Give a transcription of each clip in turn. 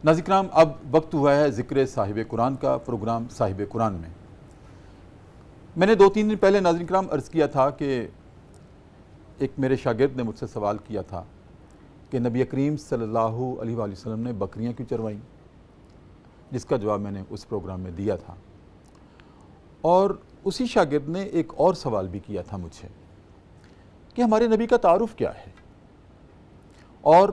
ناظرین کرام، اب وقت ہوا ہے ذکر صاحب قرآن کا، پروگرام صاحب قرآن میں نے 2-3 دن پہلے ناظرین کرام عرض کیا تھا کہ ایک میرے شاگرد نے مجھ سے سوال کیا تھا کہ نبی کریم صلی اللہ علیہ وآلہ وسلم نے بکریاں کیوں چروائیں، جس کا جواب میں نے اس پروگرام میں دیا تھا۔ اور اسی شاگرد نے ایک اور سوال بھی کیا تھا مجھ سے کہ ہمارے نبی کا تعارف کیا ہے، اور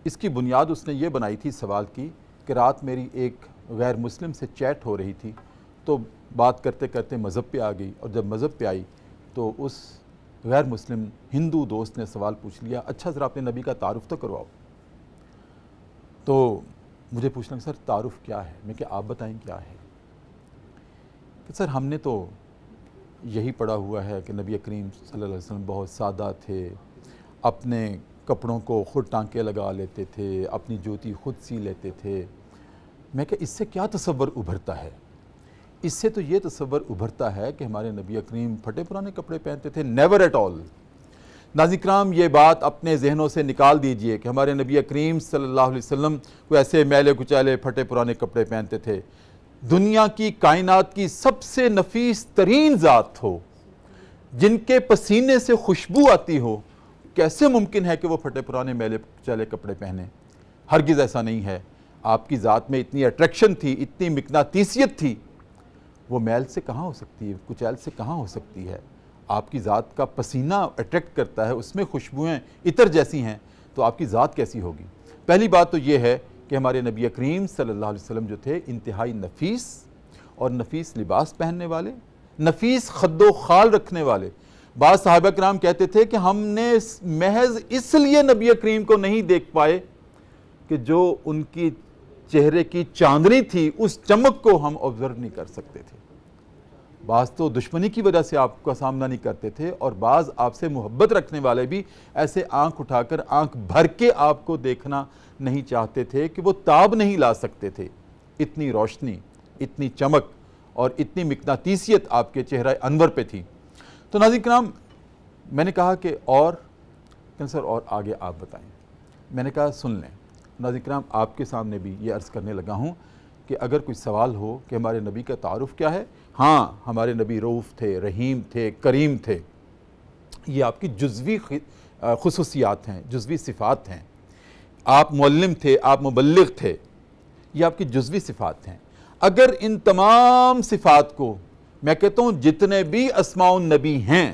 اس کی بنیاد اس نے یہ بنائی تھی سوال کی کہ رات میری ایک غیر مسلم سے چیٹ ہو رہی تھی، تو بات کرتے کرتے مذہب پہ آ گئی، اور جب مذہب پہ آئی تو اس غیر مسلم ہندو دوست نے سوال پوچھ لیا، اچھا ذرا اپنے نبی کا تعارف تو کرواؤ۔ تو مجھے پوچھنا کہ سر تعارف کیا ہے؟ میں کہ آپ بتائیں کیا ہے؟ کہ سر ہم نے تو یہی پڑھا ہوا ہے کہ نبی کریم صلی اللہ علیہ وسلم بہت سادہ تھے، اپنے کپڑوں کو خود ٹانکے لگا لیتے تھے، اپنی جوتی خود سی لیتے تھے۔ میں کہ اس سے کیا تصور ابھرتا ہے؟ اس سے تو یہ تصور ابھرتا ہے کہ ہمارے نبی کریم پھٹے پرانے کپڑے پہنتے تھے۔ Never at all. ناظرین کرام، یہ بات اپنے ذہنوں سے نکال دیجئے کہ ہمارے نبی کریم صلی اللہ علیہ وسلم کو ایسے میلے کچیلے پھٹے پرانے کپڑے پہنتے تھے۔ دنیا کی کائنات کی سب سے نفیس ترین ذات ہو، جن کے پسینے سے خوشبو آتی ہو، کیسے ممکن ہے کہ وہ پھٹے پرانے میلے کچیلے کپڑے پہنے؟ ہرگز ایسا نہیں ہے۔ آپ کی ذات میں اتنی اٹریکشن تھی، اتنی مقناطیسیت تھی، وہ میل سے کہاں ہو سکتی ہے، کچیل سے کہاں ہو سکتی ہے؟ آپ کی ذات کا پسینہ اٹریکٹ کرتا ہے، اس میں خوشبوئیں عطر جیسی ہیں، تو آپ کی ذات کیسی ہوگی؟ پہلی بات تو یہ ہے کہ ہمارے نبی کریم صلی اللہ علیہ وسلم جو تھے انتہائی نفیس اور نفیس لباس پہننے والے، نفیس خد و خال رکھنے والے۔ بعض صحابہ کرام کہتے تھے کہ ہم نے محض اس لیے نبی کریم کو نہیں دیکھ پائے کہ جو ان کی چہرے کی چاندنی تھی اس چمک کو ہم آبزرو نہیں کر سکتے تھے۔ بعض تو دشمنی کی وجہ سے آپ کا سامنا نہیں کرتے تھے، اور بعض آپ سے محبت رکھنے والے بھی ایسے آنکھ اٹھا کر آنکھ بھر کے آپ کو دیکھنا نہیں چاہتے تھے کہ وہ تاب نہیں لا سکتے تھے۔ اتنی روشنی، اتنی چمک اور اتنی مقناطیسیت آپ کے چہرہ انور پہ تھی۔ تو ناظرین کرام، میں نے کہا کہ اور سر اور آگے آپ بتائیں۔ میں نے کہا سن لیں ناظرین کرام، آپ کے سامنے بھی یہ عرض کرنے لگا ہوں کہ اگر کوئی سوال ہو کہ ہمارے نبی کا تعارف کیا ہے، ہاں ہمارے نبی رؤوف تھے، رحیم تھے، کریم تھے۔ یہ آپ کی جزوی خصوصیات ہیں، جزوی صفات ہیں۔ آپ معلم تھے، آپ مبلغ تھے، یہ آپ کی جزوی صفات ہیں۔ اگر ان تمام صفات کو میں کہتا ہوں جتنے بھی اسماء النبی ہیں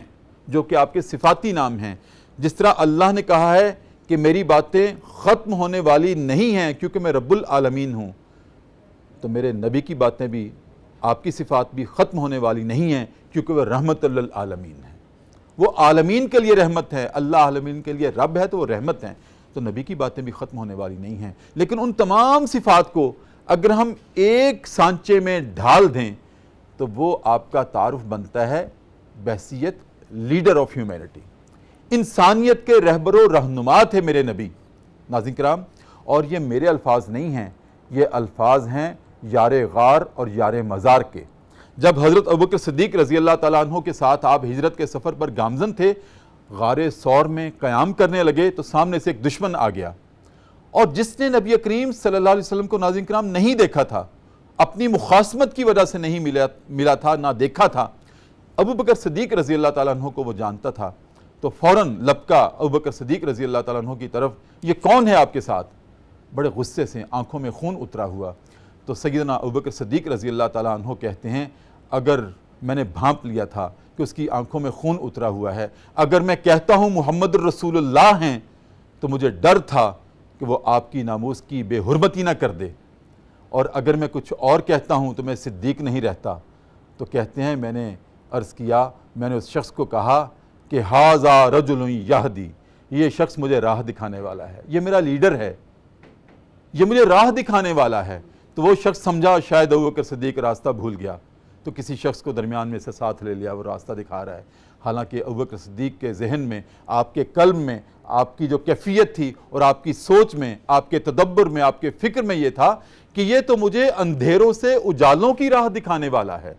جو کہ آپ کے صفاتی نام ہیں، جس طرح اللہ نے کہا ہے کہ میری باتیں ختم ہونے والی نہیں ہیں کیونکہ میں رب العالمین ہوں، تو میرے نبی کی باتیں بھی، آپ کی صفات بھی ختم ہونے والی نہیں ہیں کیونکہ وہ رحمت للعالمین ہیں۔ وہ عالمین کے لیے رحمت ہے، اللہ عالمین کے لیے رب ہے تو وہ رحمت ہیں، تو نبی کی باتیں بھی ختم ہونے والی نہیں ہیں۔ لیکن ان تمام صفات کو اگر ہم ایک سانچے میں ڈھال دیں تو وہ آپ کا تعارف بنتا ہے بحیثیت لیڈر آف ہیومینٹی۔ انسانیت کے رہبر و رہنما تھے میرے نبی۔ ناظرین کرام، اور یہ میرے الفاظ نہیں ہیں، یہ الفاظ ہیں یار غار اور یار مزار کے۔ جب حضرت ابوبکر صدیق رضی اللہ تعالیٰ عنہ کے ساتھ آپ ہجرت کے سفر پر گامزن تھے، غار ثور میں قیام کرنے لگے تو سامنے سے ایک دشمن آ گیا، اور جس نے نبی کریم صلی اللہ علیہ وسلم کو ناظرین کرام نہیں دیکھا تھا، اپنی مخاصمت کی وجہ سے نہیں ملا تھا، نہ دیکھا تھا، ابوبکر صدیق رضی اللہ تعالیٰ عنہ کو وہ جانتا تھا، تو فوراً لپکا ابوبکر صدیق رضی اللہ تعالیٰ عنہ کی طرف، یہ کون ہے آپ کے ساتھ؟ بڑے غصے سے آنکھوں میں خون اترا ہوا۔ تو سیدنا ابوبکر صدیق رضی اللہ تعالیٰ عنہ کہتے ہیں، اگر میں نے بھانپ لیا تھا کہ اس کی آنکھوں میں خون اترا ہوا ہے، اگر میں کہتا ہوں محمد الرسول اللہ ہیں تو مجھے ڈر تھا کہ وہ آپ کی ناموس کی بے حرمتی نہ کر دے، اور اگر میں کچھ اور کہتا ہوں تو میں صدیق نہیں رہتا۔ تو کہتے ہیں میں نے عرض کیا، میں نے اس شخص کو کہا کہ ھذا رجل یہدی، یہ شخص مجھے راہ دکھانے والا ہے، یہ میرا لیڈر ہے، یہ مجھے راہ دکھانے والا ہے۔ تو وہ شخص سمجھا شاید ابوبکر صدیق راستہ بھول گیا، تو کسی شخص کو درمیان میں سے ساتھ لے لیا، وہ راستہ دکھا رہا ہے۔ حالانکہ ابوبکر صدیق کے ذہن میں، آپ کے قلب میں، آپ کی جو کیفیت تھی اور آپ کی سوچ میں، آپ کے تدبر میں، آپ کے فکر میں یہ تھا کہ یہ تو مجھے اندھیروں سے اجالوں کی راہ دکھانے والا ہے،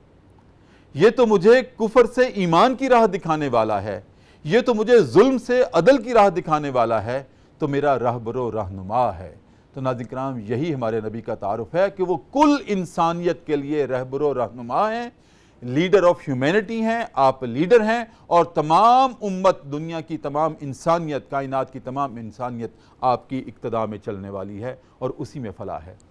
یہ تو مجھے کفر سے ایمان کی راہ دکھانے والا ہے، یہ تو مجھے ظلم سے عدل کی راہ دکھانے والا ہے، تو میرا رہبر و رہنما ہے۔ تو ناظرین کرام یہی ہمارے نبی کا تعارف ہے کہ وہ کل انسانیت کے لیے رہبر و رہنما ہیں، لیڈر آف ہیومینٹی ہیں، آپ لیڈر ہیں، اور تمام امت، دنیا کی تمام انسانیت، کائنات کی تمام انسانیت آپ کی اقتداء میں چلنے والی ہے اور اسی میں فلاح ہے۔